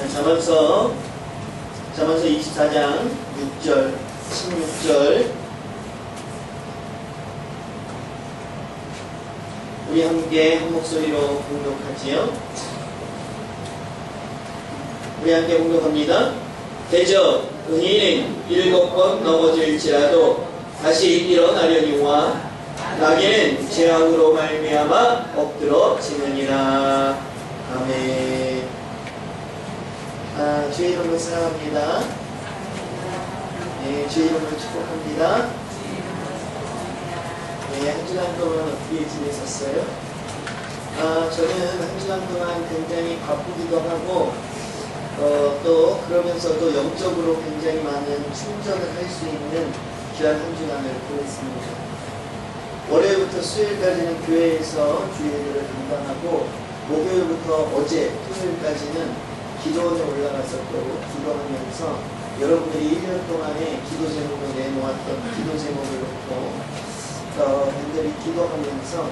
잠언서 24장 6절, 16절 우리 함께 한 목소리로 공독하지요. 우리 함께 공독합니다. 대저 의인은 7번 넘어질지라도 다시 일어나려니와 나귀는 재앙으로 말미암아 엎드러지느니라. 아멘. 주의 이름으로 사랑합니다. 네, 주의 이름으로 축복합니다. 네, 한 주간 동안 어떻게 지내셨어요? 저는 한 주간 동안 굉장히 바쁘기도 하고 또 그러면서도 영적으로 굉장히 많은 충전을 할 수 있는 귀한 한 주간을 보냈습니다. 월요일부터 수요일까지는 교회에서 주일을 담당하고 목요일부터 어제 토요일까지는 기도원에 올라가서 또 기도하면서 여러분들이 1년 동안에 기도 제목을 내놓았던 기도 제목을 놓고 분들이 기도하면서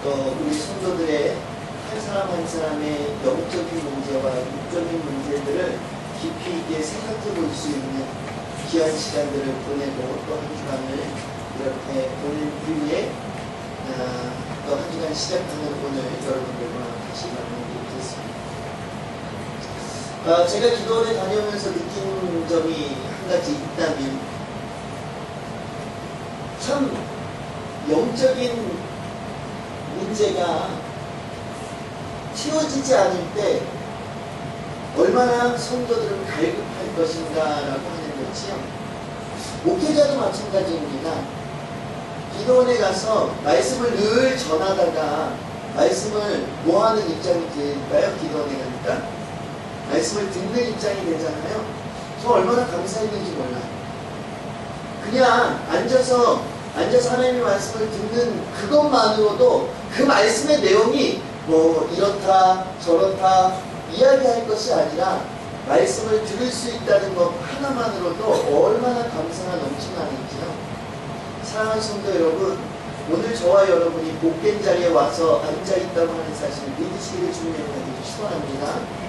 또 우리 성도들의 한 사람 한 사람의 영적인 문제와 육적인 문제들을 깊이 있게 생각해 볼 수 있는 귀한 시간들을 보내고 또 한 주간을 이렇게 보낸 이후에 또 한 주간 시작하는 오늘 여러분들과 다시 만나게 됐습니다. 제가 기도원에 다녀오면서 느낀 점이 한 가지 있다면 참 영적인 문제가 채워지지 않을 때 얼마나 성도들은 갈급할 것인가라고 하는 거지요. 목회자도 마찬가지입니다. 기도원에 가서 말씀을 늘 전하다가 말씀을 뭐하는 입장이 될까요? 기도원에 가니까 말씀을 듣는 입장이 되잖아요. 저 얼마나 감사했는지 몰라요. 그냥 앉아서 하나님의 말씀을 듣는 그것만으로도 그 말씀의 내용이 뭐 이렇다 저렇다 이야기할 것이 아니라 말씀을 들을 수 있다는 것 하나만으로도 얼마나 감사가 넘쳐나는지요. 사랑하는 성도 여러분, 오늘 저와 여러분이 복된 자리에 와서 앉아있다고 하는 사실을 믿으시기를 주님의 이름으로 축원합니다.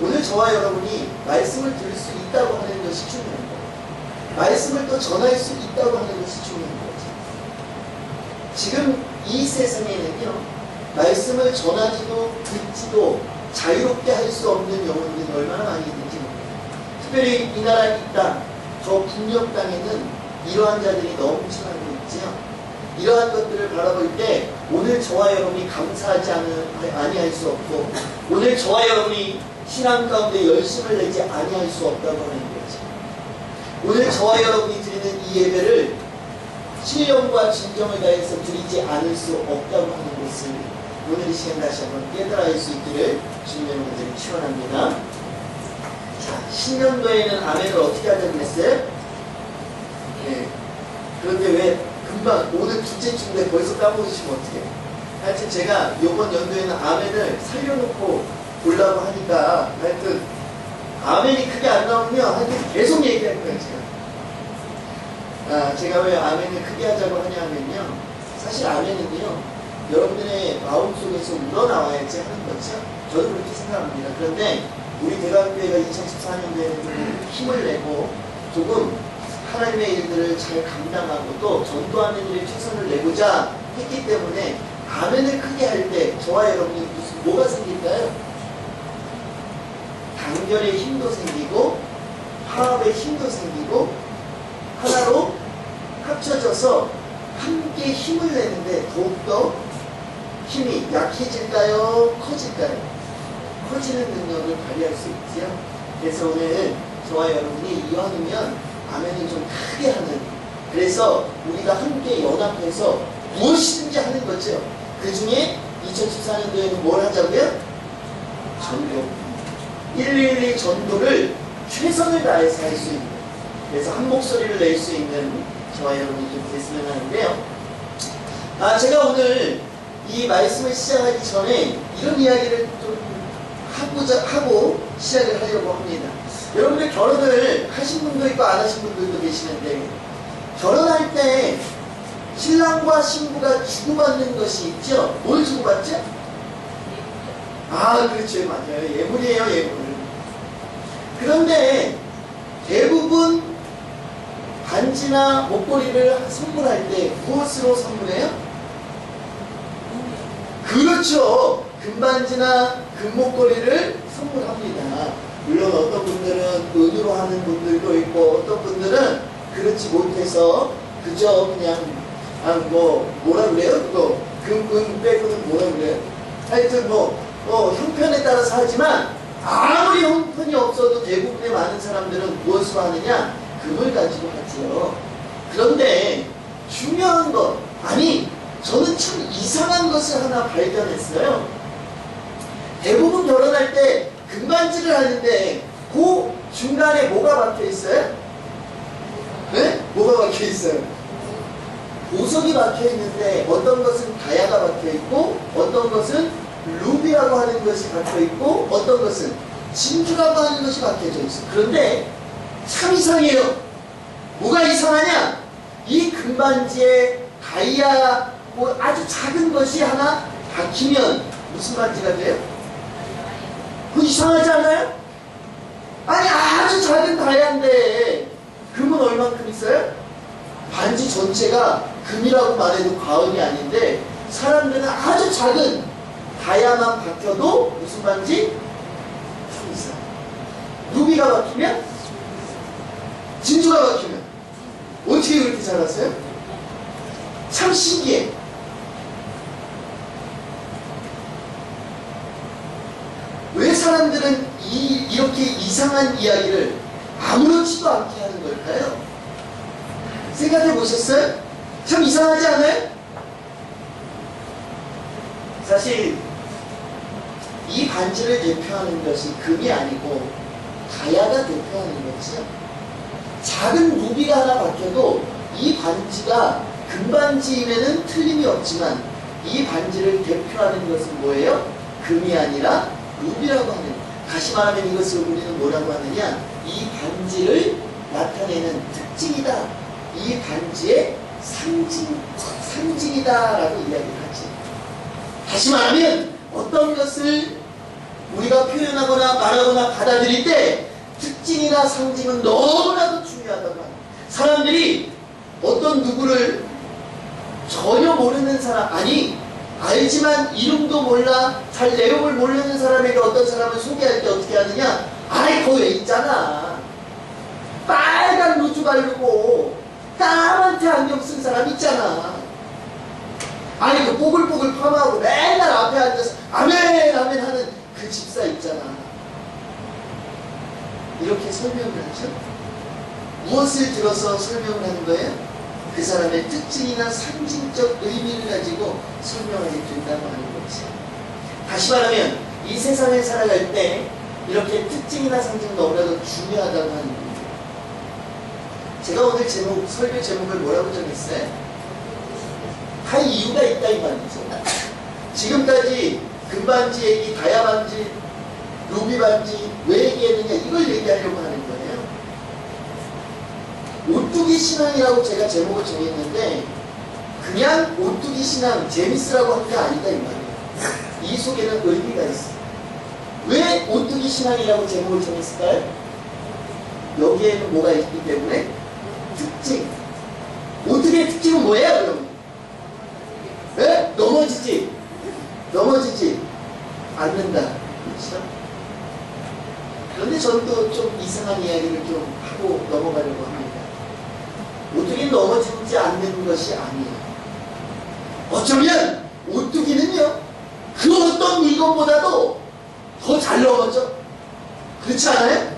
오늘 저와 여러분이 말씀을 들을 수 있다고 하는 것이 중요한 거예요. 말씀을 또 전할 수 있다고 하는 것이 중요한 거죠. 지금 이 세상에는요, 말씀을 전하지도 듣지도 자유롭게 할 수 없는 영혼들이 얼마나 많이 있는지 모릅니다. 특별히 이 나라 이 땅, 저 북녘 땅에는 이러한 자들이 넘쳐나고 있지요. 이러한 것들을 바라볼 때 오늘 저와 여러분이 감사하지 아니할 수 없고 오늘 저와 여러분이 신앙 가운데 열심을 내지 아니할 수 없다고 하는 거죠. 오늘 저와 여러분이 드리는 이 예배를 신령과 진정을 다해서 드리지 않을 수 없다고 하는 것을 오늘 이 시간 다시 한번 깨달아 알 수 있기를 주님의 이름으로 축원합니다. 자, 신년도에는 아멘을 어떻게 하자고 했어요? 네. 그런데 왜 금방 오늘 둘째 주인데 벌써 까먹으시면 어떡해요? 하여튼 제가 이번 연도에는 아멘을 살려놓고 보려고 하니까 하여튼 아멘이 크게 안 나오면 하여튼 계속 얘기할 거예요. 제가 왜 아멘을 크게 하자고 하냐면요, 사실 아멘은요 여러분들의 마음속에서 우러나와야지 하는 거죠. 저도 그렇게 생각합니다. 그런데 우리 대감교회가 2014년도에는 좀 힘을 내고 조금 하나님의 일들을 잘 감당하고 또 전도하는 일에 최선을 내고자 했기 때문에 아멘을 크게 할 때 저와 여러분이 뭐가 생길까요? 단결의 힘도 생기고 화합의 힘도 생기고 하나로 합쳐져서 함께 힘을 내는데 더욱더 힘이 약해질까요? 커질까요? 커지는 능력을 발휘할 수 있지요. 그래서 오늘 저와 여러분이 이왕이면 아멘을 좀 크게 하는, 그래서 우리가 함께 연합해서 무엇이든지 하는 거죠. 그 중에 2014년도에는 뭘 하자고요? 전도. 112 전도를 최선을 다해서 할 수 있는, 그래서 한 목소리를 낼 수 있는 저와 여러분이 좀 됐으면 하는데요. 제가 오늘 이 말씀을 시작하기 전에 이런 이야기를 좀 하고 시작을 하려고 합니다. 여러분들 결혼을 하신 분도 있고 안 하신 분들도 계시는데, 결혼할 때 신랑과 신부가 주고받는 것이 있죠. 뭘 주고받죠? 아, 그렇죠. 맞아요. 예물이에요, 예물. 그런데 대부분 반지나 목걸이를 선물할 때 무엇으로 선물해요? 그렇죠. 금반지나 금목걸이를 선물합니다. 물론 어떤 분들은 은으로 하는 분들도 있고 어떤 분들은 그렇지 못해서 그저 그냥 뭐라 그래요? 그거 금 빼고는 뭐라 그래요? 하여튼 형편에 따라서 하지만 아무리 형편이 없어도 대부분의 많은 사람들은 무엇으로 하느냐? 금을 가지고 하지요. 그런데 중요한 것, 아니 저는 참 이상한 것을 하나 발견했어요. 대부분 결혼할 때 금반지를 하는데 그 중간에 뭐가 박혀 있어요? 네? 뭐가 박혀 있어요? 보석이 박혀 있는데 어떤 것은 다이아가 박혀 있고 어떤 것은 루비라고 하는 것이 박혀 있고 어떤 것은 진주라고 하는 것이 박혀져 있어요. 그런데 참 이상해요. 뭐가 이상하냐? 이 금반지에 다이아 아주 작은 것이 하나 박히면 무슨 반지가 돼요? 그거 이상하지 않아요? 아니 아주 작은 다이아인데 금은 얼만큼 있어요? 반지 전체가 금이라고 말해도 과언이 아닌데 사람들은 아주 작은 다이아만 박혀도 무슨 반지? 참 이상. 루비가 박히면? 진주가 박히면? 어떻게 그렇게 잘랐어요? 참 신기해. 왜 사람들은 이렇게 이상한 이야기를 아무렇지도 않게 하는 걸까요? 생각해 보셨어요? 참 이상하지 않아요? 사실 이 반지를 대표하는 것이 금이 아니고 다이아가 대표하는 거죠. 작은 루비가 하나 박혀도 이 반지가 금반지임에는 틀림이 없지만 이 반지를 대표하는 것은 뭐예요? 금이 아니라 루비라고 하는, 다시 말하면 이것을 우리는 뭐라고 하느냐, 이 반지를 나타내는 특징이다, 이 반지의 상징이다 라고 이야기를 하지. 다시 말하면 어떤 것을 우리가 표현하거나 말하거나 받아들일 때 특징이나 상징은 너무나도 중요하다고 합니다. 사람들이 어떤 누구를 전혀 모르는 사람, 아니 알지만 이름도 몰라 잘 내용을 모르는 사람에게 어떤 사람을 소개할 때 어떻게 하느냐, 아이 거기 왜 있잖아, 빨간 루즈 바르고 까만테 안경 쓴 사람 있잖아, 아니 그 뽀글뽀글 파마하고 맨날 앞에 앉아서 아멘 아멘 하는 그 집사 있잖아. 이렇게 설명을 하죠. 무엇을 들어서 설명을 하는 거예요? 그 사람의 특징이나 상징적 의미를 가지고 설명하게 된다고 하는 거지. 다시 말하면 이 세상에 살아갈 때 이렇게 특징이나 상징이 너무나도 중요하다고 하는 겁니다. 제가 오늘 설교 제목을 뭐라고 정했어요? 할 이유가 있다 이 말이죠. 지금까지 금반지 얘기, 다이아 반지, 루비 반지 왜 얘기했느냐, 이걸 얘기하려고 하는 거예요. 오뚜기 신앙이라고 제가 제목을 정했는데 그냥 오뚜기 신앙 재밌으라고 한 게 아니다 이 말이에요. 이 속에는 의미가 있어요. 왜 오뚜기 신앙이라고 제목을 정했을까요? 여기에는 뭐가 있기 때문에? 특징. 오뚜기의 특징은 뭐예요 그럼? 왜? 넘어지지 않는다. 그렇죠? 그런데 저는 또 좀 이상한 이야기를 좀 하고 넘어가려고 합니다. 오뚜기는 넘어지지 않는 것이 아니에요. 어쩌면 오뚜기는요, 그 어떤 물건보다도 더 잘 넘어져. 그렇지 않아요?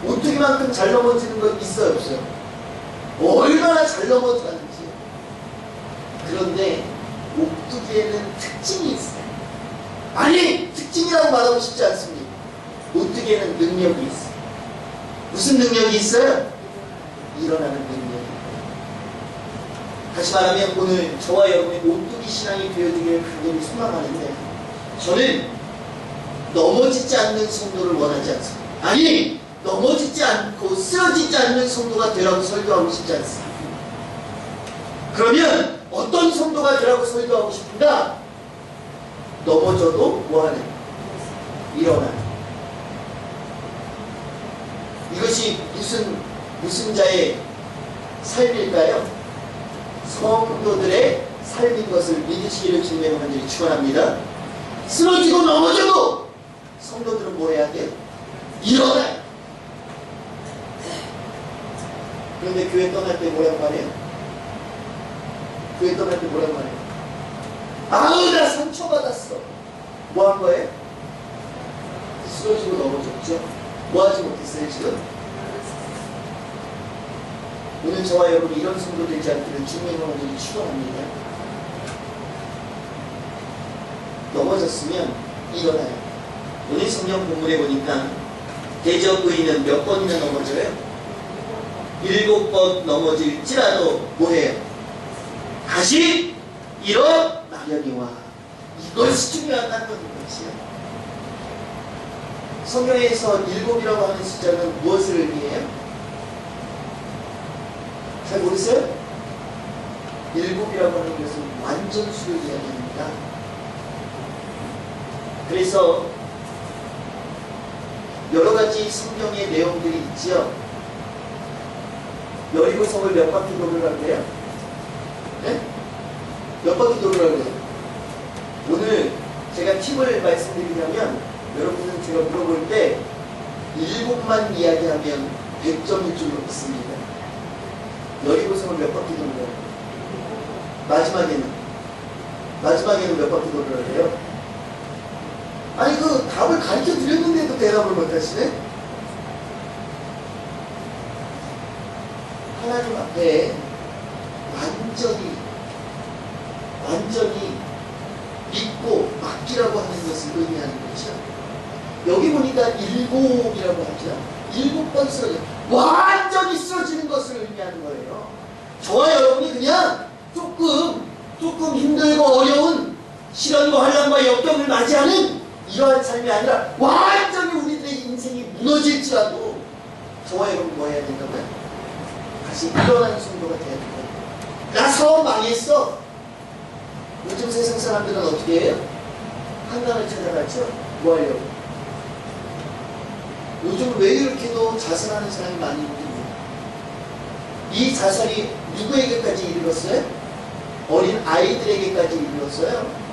오뚜기만큼 잘 넘어지는 건 있어요, 없어요? 얼마나 잘 넘어가는지. 그런데 오뚜기에는 특징이 있어요. 아니, 특징이라고 말하고 싶지 않습니다. 오뚜기에는 능력이 있어요. 무슨 능력이 있어요? 일어나는 능력이. 다시 말하면 오늘 저와 여러분의 오뚜기 신앙이 되어지기를 간절히 소망하는데, 저는 넘어지지 않는 성도를 원하지 않습니다. 아니, 넘어지지 않고 쓰러지지 않는 성도가 되라고 설교하고 싶지 않습니다. 그러면 어떤 성도가 되라고 설교하고 싶은가? 넘어져도 뭐하는? 일어나. 이것이 무슨 자의 삶일까요? 성도들의 삶인 것을 믿으시기를 주님의 간절히 축원합니다. 쓰러지고 넘어져도 성도들은 뭐 해야 돼요? 일어나요. 그런데 교회 떠날 때 뭐라고 말해요? 교회 떠날 때 뭐라고 말해요? 아우 나 상처받았어. 뭐 한 거예요? 쓰러지고 넘어졌죠. 뭐 하지 못했어요 지금? 오늘 저와 여러분이 이런 성도 되지 않기를 주님의 이름으로 축원합니다. 넘어졌으면 일어나요. 오늘 성경 본문에 보니까 대적 의인은 몇 번이나 넘어져요? 7번 넘어질지라도 뭐해요? 다시 일어나려니와. 이것이 중요하다는 것이요. 성경에서 7이라고 하는 숫자는 무엇을 의미해요? 잘 모르세요? 7이라고 하는 것은 완전수를 이야기합니다. 그래서 여러가지 성경의 내용들이 있지요. 여리고성을 몇 바퀴 돌으라고 해요? 네? 몇 바퀴 돌으라고 해요? 오늘 제가 팁을 말씀드리자면 여러분은 제가 물어볼 때 7만 이야기하면 100점일 줄로 믿습니다. 여리고성을 몇 바퀴 도는 거예요? 마지막에는 몇 바퀴 도는 거예요? 아니 그 답을 가르쳐 드렸는데도 대답을 못 하시네? 하나님 앞에 완전히 믿고 맡기라고 하는 것을 의미하는 거죠. 여기 보니까 7이라고 하죠. 7번 쓰러져. 완전히 쓰러지는 것을 의미하는 거예요. 저와 여러분이 그냥 조금 힘들고 어려운 시련과 환난과 역경을 맞이하는 이러한 삶이 아니라 완전히 우리들의 인생이 무너질지라도 저와 여러분 뭐 해야 된다고요? 다시 일어나는 성도가 돼야 된다. 나 사업 망했어. 요즘 세상 사람들은 어떻게 해요? 한강을 찾아가죠? 뭐 하려고? 요즘 왜 이렇게도 자살하는 사람이 많이 있는지. 이 자살이 누구에게까지 이르렀어요? 어린 아이들에게까지 이르렀어요.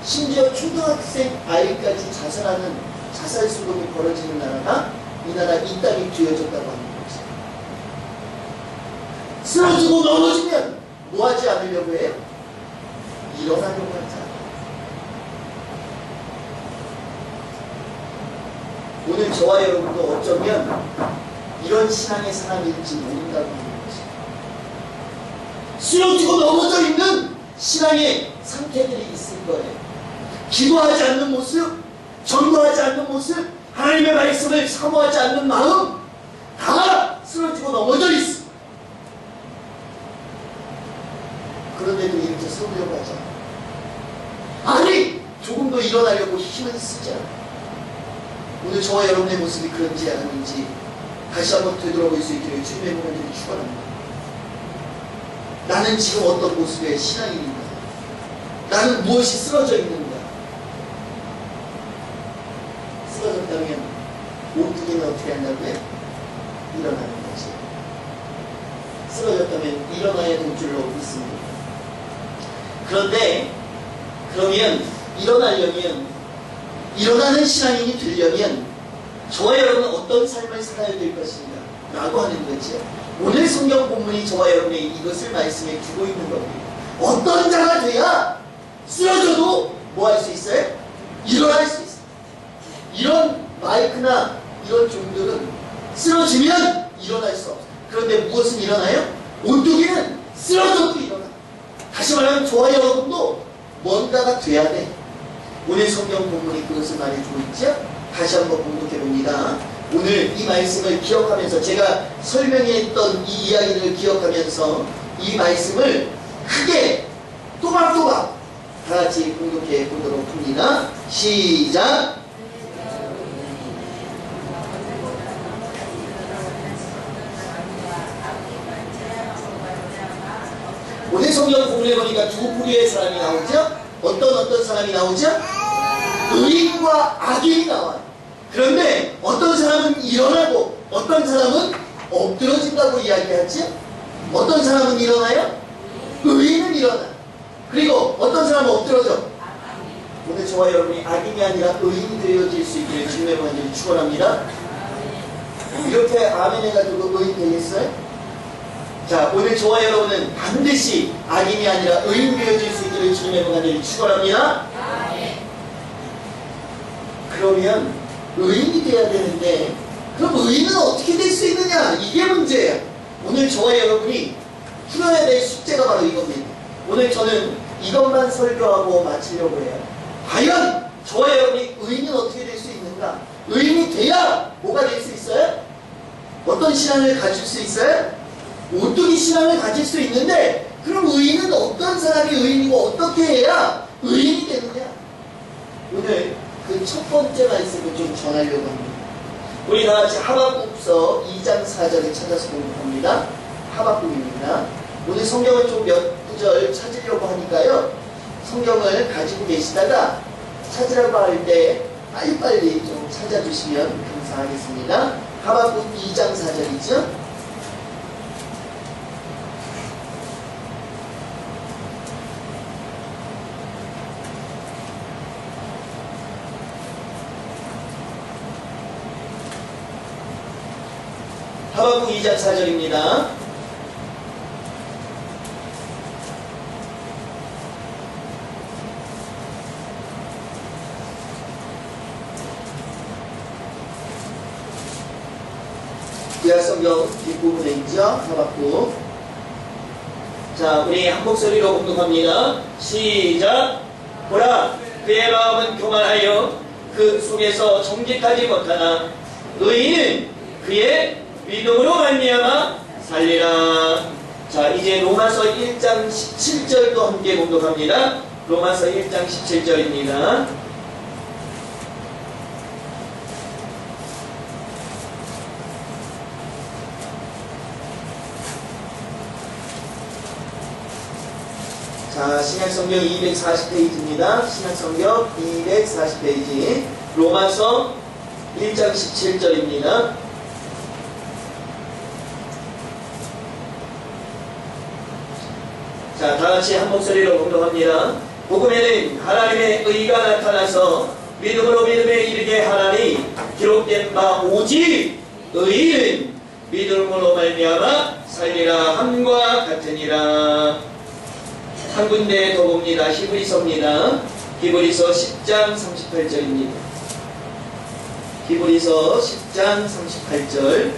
심지어 초등학생 아이까지 자살하는 자살 수범이 벌어지는 나라가 이 나라 이 땅이 뒤어졌다고 하는 거죠. 쓰러지고 넘어지면 뭐 하지 않으려고 해요? 일어나려고 하자. 오늘 저와 여러분도 어쩌면 이런 신앙의 사람일지 모른다고 하는 거죠. 쓰러지고 넘어져 있는 신앙의 상태들이 있을 거예요. 기도하지 않는 모습, 전도하지 않는 모습, 하나님의 말씀을 사모하지 않는 마음, 다 쓰러지고 넘어져 있어. 그런데도 이렇게 서우려고 하잖아. 아니! 조금 더 일어나려고 힘을 쓰자. 오늘 저와 여러분의 모습이 그런지 아닌지 다시 한번 되돌아볼 수 있기를 주님의 몸을 축원합니다. 나는 지금 어떤 모습의 신앙인인가? 나는 무엇이 쓰러져 있는가? 쓰러졌다면 오뚜기는 어떻게 한다고요? 일어나는 거지. 쓰러졌다면 일어나야 될 줄로 믿습니다. 그런데 그러면 일어나는 신앙인이 되려면 저와 여러분은 어떤 삶을 살아야 될 것인가 라고 하는 거죠. 오늘 성경 본문이 저와 여러분의 이것을 말씀해 주고 있는 겁니다. 어떤 자가 돼야 쓰러져도 뭐 할 수 있어요? 일어날 수 있어요. 이런 마이크나 이런 종들은 쓰러지면 일어날 수 없어요. 그런데 무엇은 일어나요? 온두기는 쓰러져도 일어나. 다시 말하면 저와 여러분도 뭔가가 돼야 돼. 오늘 성경 본문이 그것을 말해주고 있죠? 다시 한번 공독해 봅니다. 오늘 이 말씀을 기억하면서 제가 설명했던 이 이야기를 기억하면서 이 말씀을 크게 또박또박 다 같이 공독해 보도록 합니다. 시작! 오늘 성경 본문에 보니까 두 부류의 사람이 나오죠? 어떤 사람이 나오죠? 의인과 악인이 나와요. 그런데 어떤 사람은 일어나고 어떤 사람은 엎드러진다고 이야기하죠? 어떤 사람은 일어나요? 의인은 일어나요. 그리고 어떤 사람은 엎드러져. 오늘 저와 여러분이 악인이 아니라 의인이 되어질 수 있기를 주님의 이름으로 축원합니다. 이렇게 아멘 해가지고 의인 되겠어요? 자, 오늘 저와 여러분은 반드시 악인이 아니라 의인 되어질 수 있기를 주님의 이름으로 축원합니다. 그러면 의인이 돼야 되는데 그럼 의인은 어떻게 될 수 있느냐? 이게 문제예요. 오늘 저와 여러분이 풀어야 될 숙제가 바로 이겁니다. 오늘 저는 이것만 설교하고 마치려고 해요. 과연 저와 여러분이 의인은 어떻게 될 수 있는가? 의인이 돼야 뭐가 될 수 있어요? 어떤 신앙을 가질 수 있어요? 오뚜기 신앙을 가질 수 있는데 그럼 의인은 어떤 사람이 의인이고 어떻게 해야 의인이 되느냐? 오늘 그 첫 번째 말씀을 좀 전하려고 합니다. 우리 다 같이 하박국서 2장 4절을 찾아서 공부합니다. 하박국입니다. 오늘 성경을 좀 몇 구절 찾으려고 하니까요. 성경을 가지고 계시다가 찾으라고 할 때 빨리빨리 좀 찾아주시면 감사하겠습니다. 하박국 2장 4절이죠. 하박국 2장 4절입니다. 구약성경 뒷부분에 있죠. 하박국. 자, 우리 한 목소리로 공독합니다. 시작. 보라, 그의 마음은 교만하여 그 속에서 정직하지 못하나 의인은 그의 믿음으로 말미암아 살리라. 자, 이제 로마서 1장 17절도 함께 공독합니다. 로마서 1장 17절입니다. 자, 신약성경 240페이지입니다. 신약성경 240페이지. 로마서 1장 17절입니다. 자, 다같이 한 목소리로 공독합니다. 복음에는 하나님의 의가 나타나서 믿음으로 믿음에 이르게 하나니 기록된 바 오직 의인은 믿음으로 말미암아 살리라 함과 같으니라. 한 군데 더 봅니다. 히브리서입니다. 히브리서 10장 38절입니다. 히브리서 10장 38절.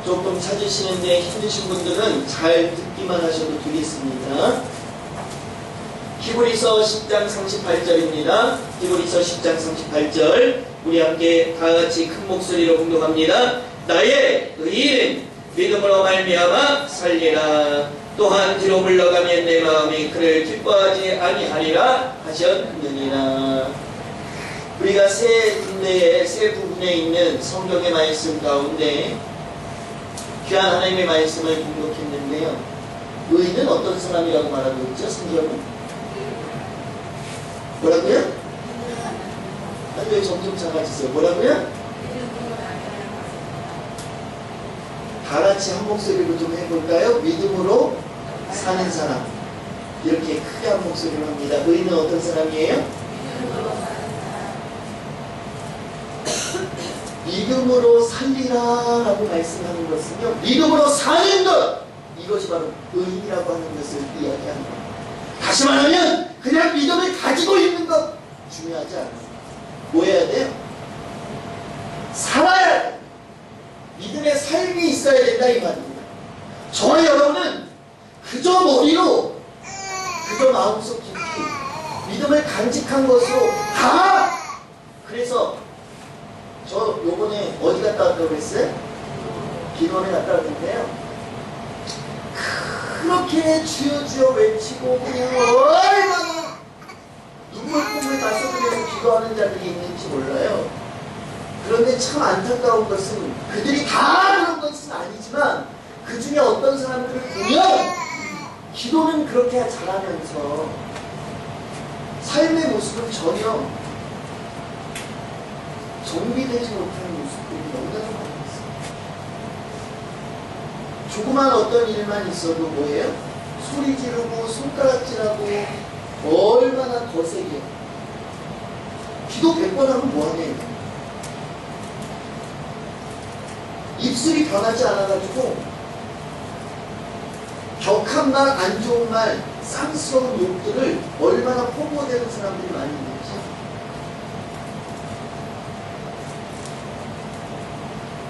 조금 찾으시는데 힘드신 분들은 잘 듣기만 하셔도 되겠습니다. 히브리서 10장 38절입니다. 히브리서 10장 38절. 우리 함께 다같이 큰 목소리로 공독합니다. 나의 의인은 믿음으로 말미암아 살리라. 또한 뒤로 물러가면 내 마음이 그를 기뻐하지 아니하리라 하셨느니라. 우리가 세 군데에 세 부분에 있는 성경의 말씀 가운데 귀한 하나님의 말씀을 공독했는데요. 의인은 어떤 사람이라고 말하고 있죠? 성경은? 뭐라고요? 아니 왜 점점 작아지세요? 뭐라고요? 다같이 한 목소리로 좀 해볼까요? 믿음으로 사는 사람. 이렇게 크게 한 목소리로 합니다. 의인은 어떤 사람이에요? 믿음으로 살리라라고 말씀하는 것은요, 믿음으로 사는 것, 이것이 바로 의인이라고 하는 것을 이야기하는 것. 다시 말하면 그냥 믿음을 가지고 있는 것 중요하지 않아요. 뭐 해야 돼요? 살아야 돼요. 믿음의 삶이 있어야 된다 이 말입니다. 저와 여러분은 그저 머리로, 그저 마음속 깊이 믿음을 간직한 것으로 다. 그래서 저 요번에 어디 갔다 왔다고 그랬어요? 기도원에 갔다 왔는데요. 그렇게 주여 주여 외치고 그냥 얼마나 눈물국물 다섯그려서 기도하는 자들이 있는지 몰라요. 그런데 참 안타까운 것은 그들이 다 그런 것은 아니지만 그 중에 어떤 사람들을 보면 기도는 그렇게 잘하면서 삶의 모습은 전혀 정비되지 못하는 모습들이 너무나도 많이 있어요. 조그만 어떤 일만 있어도 뭐예요? 소리 지르고 손가락질하고 얼마나 거세게. 기도 100번 하면 뭐하냐. 입술이 변하지 않아가지고 격한 말, 안 좋은 말, 쌍스러운 욕들을 얼마나 포고되는 사람들이 많이 있는지.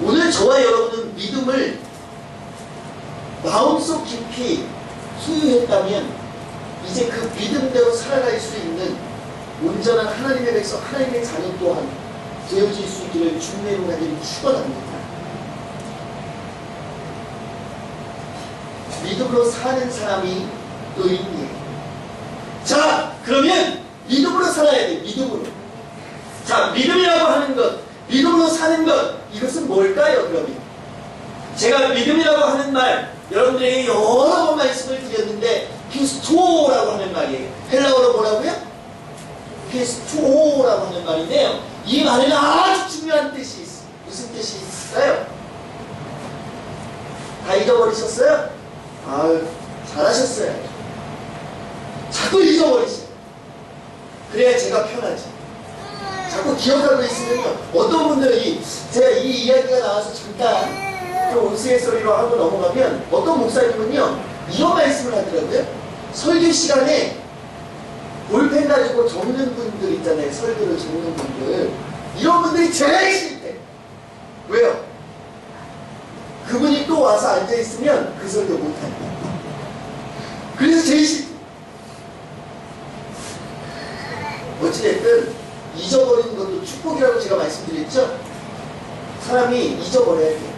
오늘 저와 여러분은 믿음을 마음속 깊이 소유했다면 이제 그 믿음대로 살아갈 수 있는 온전한 하나님의 백성, 하나님의 자녀 또한 되어질 수 있기를 주님의 이름으로 축원합니다. 믿음으로 사는 사람이 의인이에요. 자, 그러면 믿음으로 살아야 돼. 믿음으로. 자, 믿음이라고 하는 것, 믿음으로 사는 것, 이것은 뭘까요? 그러면 제가 믿음이라고 하는 말 여러분들에게 여러 번 말씀을 드렸는데 피스토라고 하는 말이에요. 헬라어로 뭐라고요? 피스토라고 하는 말인데요. 이 말에는 아주 중요한 뜻이 있어요. 무슨 뜻이 있을까요? 다 잊어버리셨어요? 아유, 잘하셨어요. 자꾸 잊어버리세요. 그래야 제가 편하지. 자꾸 기억하고 있으면요. 어떤 분들이 제가 이 이야기가 나와서 잠깐 좀 우스갯소리로 하고 넘어가면 어떤 목사님은요. 이런 말씀을 하더라고요. 설교 시간에 볼펜 가지고 적는 분들 있잖아요. 설교를 적는 분들. 이런 분들이 제일 싫대. 왜요? 그분이 또 와서 앉아있으면 그 설교 못한다. 그래서 제일 싫대. 어찌됐든 잊어버리는 것도 축복이라고 제가 말씀드렸죠? 사람이 잊어버려야 돼요.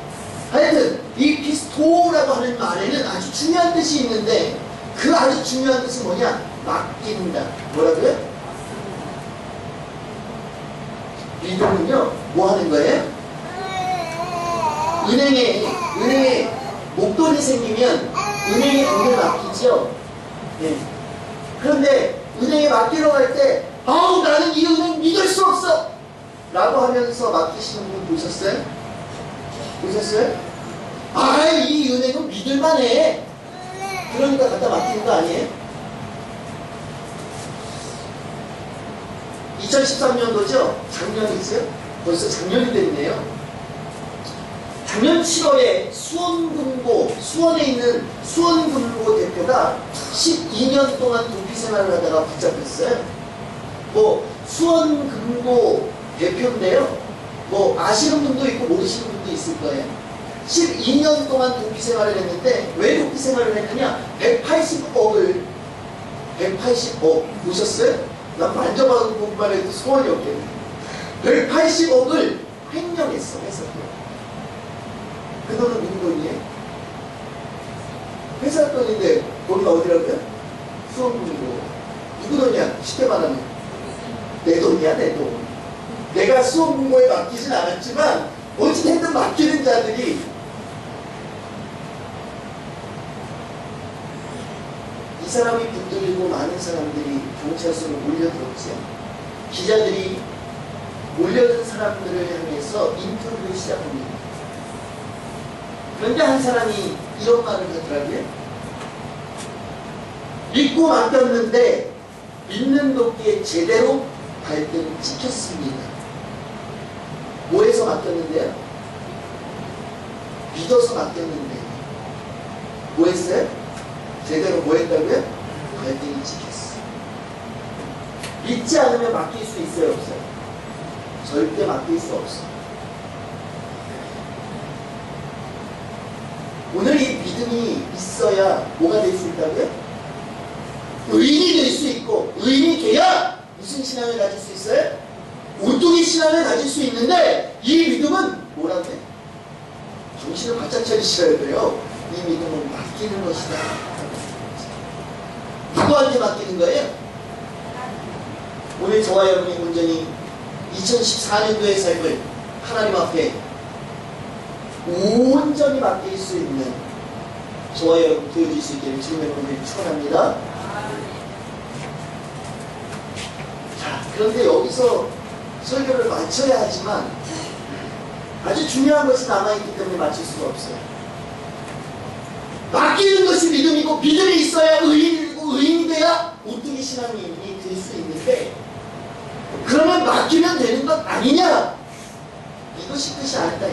하여튼 이 피스토라고 하는 말에는 아주 중요한 뜻이 있는데 그 아주 중요한 뜻은 뭐냐? 맡긴다. 뭐라고요? 믿음은요, 뭐 하는 거예요? 은행에 목돈이 생기면 은행에 돈을 맡기죠. 네. 그런데 은행에 맡기러 갈 때 아우 나는 이 은행 믿을 수 없어 라고 하면서 맡기시는 분 보셨어요? 보셨어요? 아, 이 은행은 믿을만해. 그러니까 갖다 맡기는 거 아니에요? 2013년도죠? 작년이죠? 벌써 작년이 됐네요. 작년 7월에 수원에 있는 수원금고 대표가 12년 동안 도피 생활을 하다가 붙잡혔어요. 뭐 수원금고 대표인데요. 뭐 아시는 분도 있고 모르시는 분도 있을 거예요. 12년 동안 도피 생활을 했는데 왜 도피 생활을 했느냐? 180억 보셨어요? 난 만져보기만 해도 소원이 없겠네. 180억을 횡령했어. 그 돈은 누구 돈이에요? 회사 돈인데 거기가 어디라고요? 수원금고. 누구 돈이야? 쉽게 말하면 내 돈이야. 내 돈. 내가 수원금고에 맡기진 않았지만 어찌됐든 맡기는 자들이 이 사람이 붙들고 많은 사람들이 경찰서로 몰려들었죠. 기자들이 몰려든 사람들을 향해서 인터뷰를 시작합니다. 그런데 한 사람이 이런 말을 하더라고요. 믿고 맡겼는데 믿는 도끼에 제대로 발등 찍혔습니다. 뭐해서 맡겼는데요? 믿어서 맡겼는데 뭐 했어요? 제대로 뭐 했다고요? 발등이 찍혔어. 믿지 않으면 맡길 수 있어요? 없어요? 절대 맡길 수 없어. 오늘 이 믿음이 있어야 뭐가 될 수 있다고요? 의인이 될 수 있고, 의인이 돼야 무슨 신앙을 가질 수 있어요? 오뚜기 신앙을 가질 수 있는데 이 믿음은 뭐라고 해? 정신을 바짝 차리셔야 돼요. 이 믿음은 맡기는 것이다. 누구한테 맡기는 거예요? 오늘 저와 여러분이 온전히 2014년도의 삶을 하나님 앞에 온전히 맡길 수 있는 저와 여러분 보여줄 수 있기를 주님의 이름으로 축원합니다. 자, 그런데 여기서 설교를 마쳐야 하지만 아주 중요한 것이 남아있기 때문에 마칠 수가 없어요. 맡기는 것이 믿음이고 믿음이 있어야 의인이고 의인이 돼야 오뚜기 신앙인이 될 수 있는데 그러면 맡기면 되는 것 아니냐? 이것이 뜻이 아니다.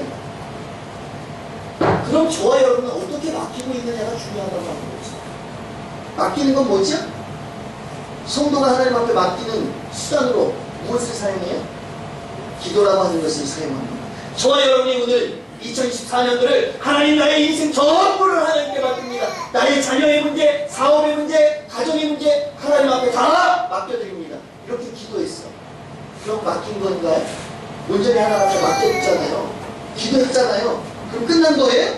그럼 저와 여러분은 어떻게 맡기고 있느냐가 중요하다고 하는 거죠. 맡기는 건 뭐죠? 성도가 하나님 앞에 맡기는 수단으로 무엇을 사용해요? 기도라고 하는 것을 사용합니다. 저와 여러분이 오늘 2024년도를 하나님 나의 인생 전부를 하나님께 맡깁니다. 나의 자녀의 문제, 사업의 문제, 가정의 문제 하나님 앞에 다 맡겨드립니다. 이렇게 기도했어. 그럼 맡긴 건가요? 온전히 하나님 앞에 맡겨줬잖아요. 기도했잖아요. 그럼 끝난 거예요?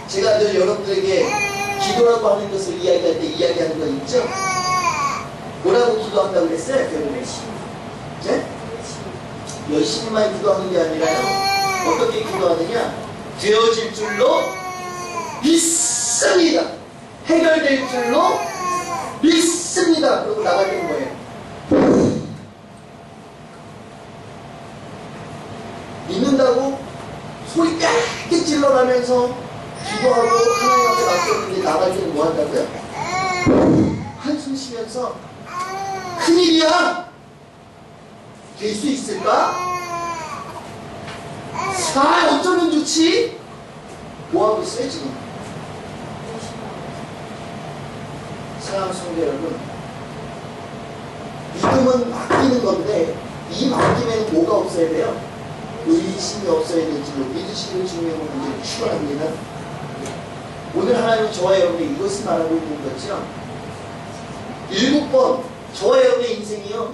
제가 늘 여러분들에게 기도라고 하는 것을 이야기할 때 이야기하는 거 있죠? 뭐라고 기도한다고 그랬어요? 결국에? 네? 열심히만 기도하는 게 아니라요. 어떻게 기도하느냐? 되어질 줄로 믿습니다. 해결될 줄로 믿습니다. 그러고 나가는 거예요. 믿는다고 소리 깨끗 질러가면서 기도하고 하나님 앞에 맡겼는데 나갈 때는 뭐 한다고요? 한숨 쉬면서 큰일이야! 될 수 있을까? 아, 어쩌면 좋지? 뭐하고 있어요 지금? 사랑하는 성도 여러분, 믿음은 맡기는 건데 이 맡김에는 뭐가 없어야 돼요? 의심이 없어야 될 줄로 믿으시기를 주님의 이름으로 축원합니다. 오늘 하나님은 저와 여러분이 이것을 말하고 있는 거죠. 7번 저와 여러분의 인생이요,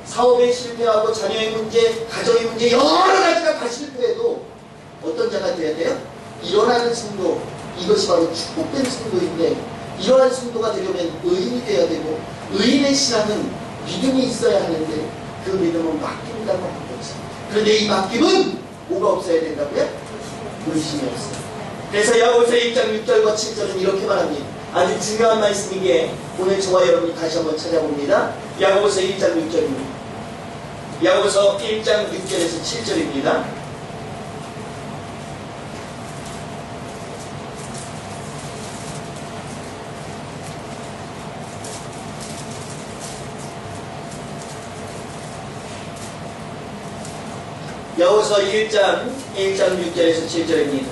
사업에 실패하고 자녀의 문제, 가정의 문제 여러 가지가 다 실패해도 어떤 자가 되어야 돼요? 일어나는 성도, 이것이 바로 축복된 성도인데 이러한 성도가 되려면 의인이 되어야 되고 의인의 신앙은 믿음이 있어야 하는데 그 믿음은 맡긴다고 하는 거죠. 그런데 이 맡김은 뭐가 없어야 된다고요? 의심이 없어요. 그래서 야고보서 1장 6절과 7절은 이렇게 말합니다. 아주 중요한 말씀이기에 오늘 저와 여러분이 다시 한번 찾아봅니다. 야고보서 1장 6절입니다. 야고보서 1장 6절에서 7절입니다. 야고보서 1장 6절에서 7절입니다.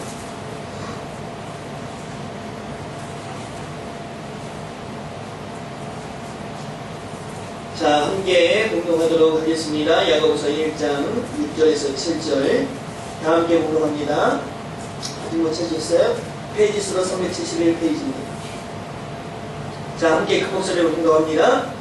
자, 함께 공동하도록 하겠습니다. 야고보서 1장 6절에서 7절 다 함께 공동합니다. 아직 못 찾으셨어요? 페이지 수로 371페이지입니다. 자, 함께 큰 목소리로 공동합니다.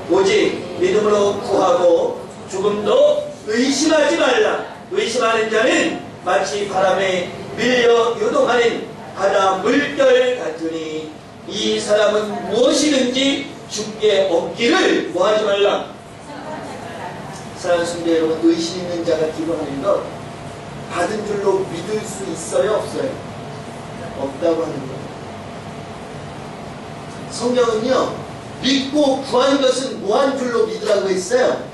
오직 믿음으로 구하고 조금도 의심하지 말라. 의심하는 자는 마치 바람에 밀려 요동하는 바다 물결 같으니 이 사람은 무엇이든지 죽게 없기를 뭐하지 말라. 사랑하는 성도 여러분, 의심 있는 자가 기도하는 것 받은 줄로 믿을 수 있어요? 없어요? 없다고 하는 거예요. 성경은요, 믿고 구한 것은 뭐한 줄로 믿으라고 했어요?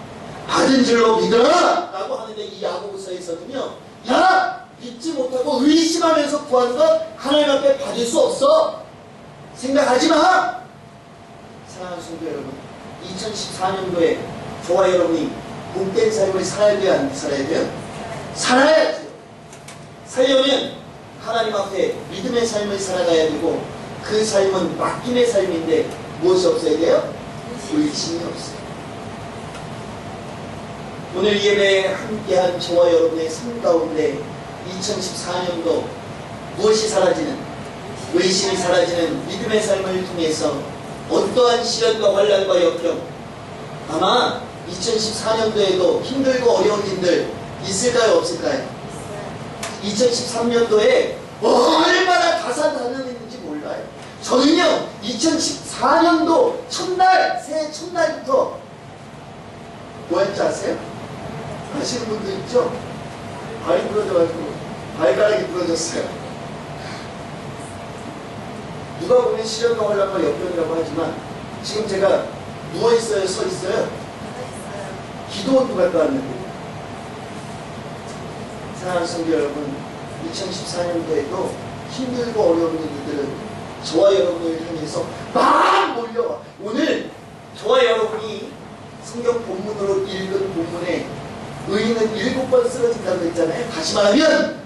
받은 줄로 믿어라! 라고 하는데 이 야고보서에서는요, 야! 믿지 못하고 의심하면서 구한 것 하나님 앞에 받을 수 없어! 생각하지 마! 사랑하는 성도 여러분, 2014년도에 저와 여러분이 복된 삶을 살아야 돼요? 안 살아야 돼요? 살아야죠. 살려면 하나님 앞에 믿음의 삶을 살아가야 되고 그 삶은 맡김의 삶인데 무엇이 없어야 돼요? 의심이 없어요. 오늘 예배에 함께한 저와 여러분의 삶 가운데 2014년도 무엇이 사라지는, 의심이 사라지는 믿음의 삶을 통해서 어떠한 시련과 환난과 역경, 아마 2014년도에도 힘들고 어려운 일들 있을까요? 없을까요? 2013년도에 얼마나 다산다능했는지 몰라요. 저는요, 2014년도 첫날, 새해 첫날부터 뭐 했지 아세요? 아시는 분들 있죠? 발이 부러져가지고 발가락이 부러졌어요. 누가 보면 시련당하려고 역병이라고 하지만 지금 제가 누워있어요? 서있어요? 기도 누가 떠왔는데 사랑하는 성도 여러분, 2014년도에도 힘들고 어려운 일들은 저와 여러분을 향해서 막 몰려와. 오늘 저와 여러분이 성경 본문으로 읽은 본문에 의인은 7번 쓰러진다고 했잖아요. 다시 말하면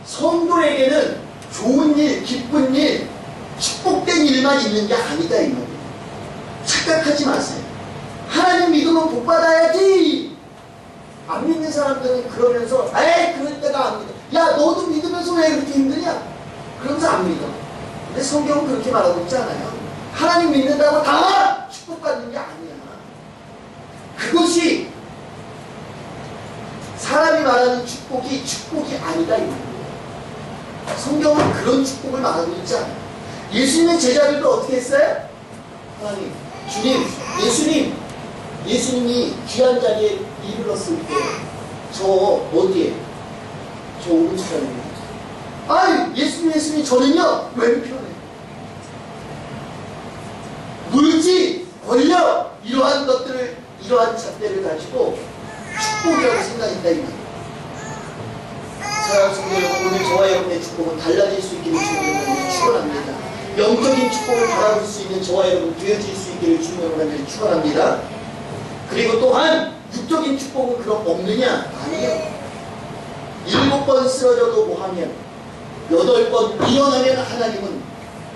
성도에게는 좋은 일, 기쁜 일, 축복된 일만 있는 게 아니다 이 말이에요. 착각하지 마세요. 하나님 믿으면 복 받아야지. 안 믿는 사람들은 그러면서 에이 그럴 때가 안 믿어. 야 너도 믿으면서 왜 그렇게 힘드냐? 그러면서 안 믿어. 근데 성경은 그렇게 말하고 있지 않아요. 하나님 믿는다고 다 축복받는 게 아니야. 그것이 사람이 말하는 축복이 아니다 이 말이에요. 성경은 그런 축복을 말하고 있지 않아요. 예수님의 제자들도 어떻게 했어요? 하나님, 주님, 예수님이 귀한 자리에 이르렀을 때 저 어디에? 저 오른쪽에 아이 예수님 저는요 왼편에 물질, 권력 이러한 것들을 이러한 잣대를 가지고 축복이라고 생각했다 이 말이에요. 사랑하는 성도 여러분, 오늘 저와 여러분의 축복은 달라질 수 있기를 주님을 축원합니다. 영적인 축복을 바라볼 수 있는 저와 여러분 되어질 수 있기를 주님을 축원합니다. 그리고 또한 육적인 축복은 그럼 없느냐? 아니에요. 7번 쓰러져도 뭐하면 8번 일어나면 하나님은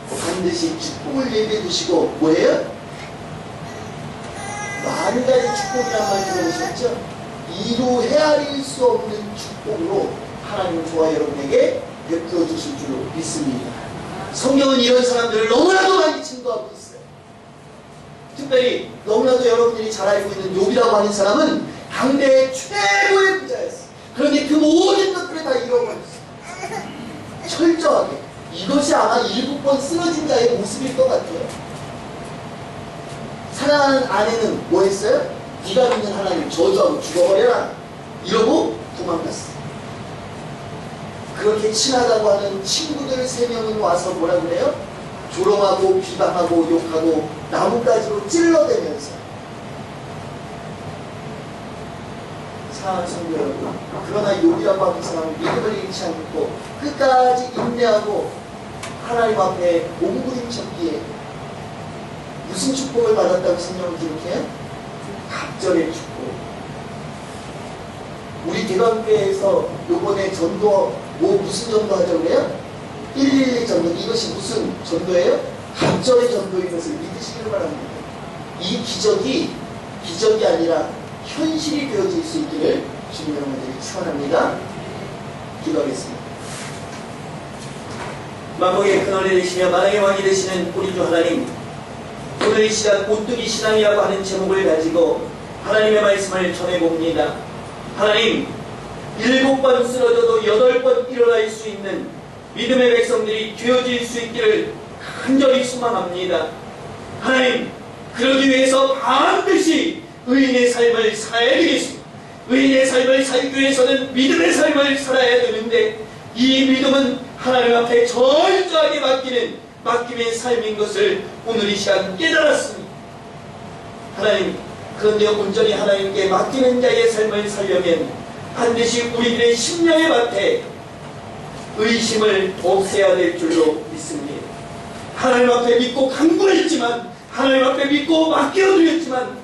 반드시 축복을 예비해 두시고 뭐예요? 만가지 축복이란 말 들어보셨죠? 이루 헤아릴 수 없는 축복으로 하나님은 저와 여러분에게 베풀어 주실 줄로 믿습니다. 성경은 이런 사람들을 너무나도 많이 증거하고 있어요. 특별히 너무나도 여러분들이 잘 알고 있는 욥이라고 하는 사람은 당대의 최고의 부자였어요. 그런데 그 모든 것들을 다 잃어버렸어요. 철저하게. 이것이 아마 7번 쓰러진 자의 모습일 것 같아요. 사랑하는 아내는 뭐 했어요? 네가 믿는 하나님 저주하고 죽어버려라 이러고 도망갔어요. 그렇게 친하다고 하는 친구들 3명은 와서 뭐라 그래요? 조롱하고 비방하고 욕하고 나뭇가지로 찔러대면서 사랑하는 성도 여러분, 그러나 욥이라고 하는 사람은 믿음을 잃지 않고 끝까지 인내하고 하나님 앞에 몸부림쳤기에 무슨 축복을 받았다고 성경을 기록해요? 갑절의 축복. 우리 대관교회에서 요번에 전도 무슨 전도 하자고 그래요? 112 전도. 이것이 무슨 전도예요? 갑절의 전도인 것을 믿으시기를 바랍니다. 이 기적이 아니라 현실이 되어질 수 있기를 주님 여러분들이 축원합니다. 기도하겠습니다. 만복의 근원이 되시며 만왕의 왕이 되시는 우리 주 하나님, 오늘 이 시간 오뚜기 신앙이라고 하는 제목을 가지고 하나님의 말씀을 전해봅니다. 하나님, 7번 쓰러져도 8번 일어날 수 있는 믿음의 백성들이 되어질 수 있기를 간절히 소망합니다. 하나님, 그러기 위해서 반드시 의인의 삶을 살아야 되겠습니다. 의인의 삶을 살기 위해서는 믿음의 삶을 살아야 되는데 이 믿음은 하나님 앞에 철저하게 맡김의 삶인 것을 오늘 이 시간 깨달았습니다. 하나님, 그런데 온전히 하나님께 맡기는 자의 삶을 살려면 반드시 우리들의 심령의 밭에 의심을 없애야 될 줄로 믿습니다. 하나님 앞에 믿고 간구했지만, 하나님 앞에 믿고 맡겨드렸지만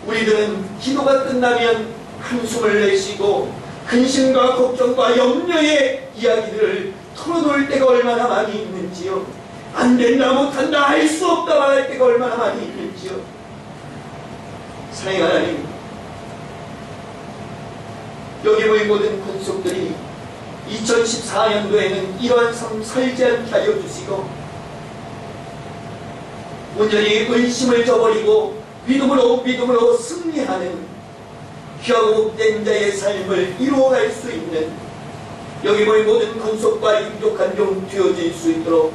우리들은 기도가 끝나면 한숨을 내쉬고 근심과 걱정과 염려의 이야기들을 털어놓을 때가 얼마나 많이 있는지요. 안 된다, 못한다, 할 수 없다 말할 때가 얼마나 많이 있는지요. 사랑의 하나님, 여기 모인 모든 권속들이 2014년도에는 이러한 삶 살지 않게 하여 주시고 온전히 의심을 저버리고 믿음으로 승리하는 귀하고 복된 자의 삶을 이루어갈 수 있는 여기 모인 모든 권속과 인족한 종 되어질 수 있도록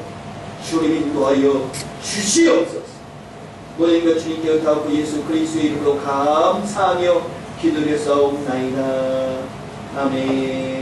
주님 인도하여 주시옵소서. 모든 것 주님께 의탁하고 예수 그리스도의 이름으로 감사하며 기도드렸사옵나이다. 아멘.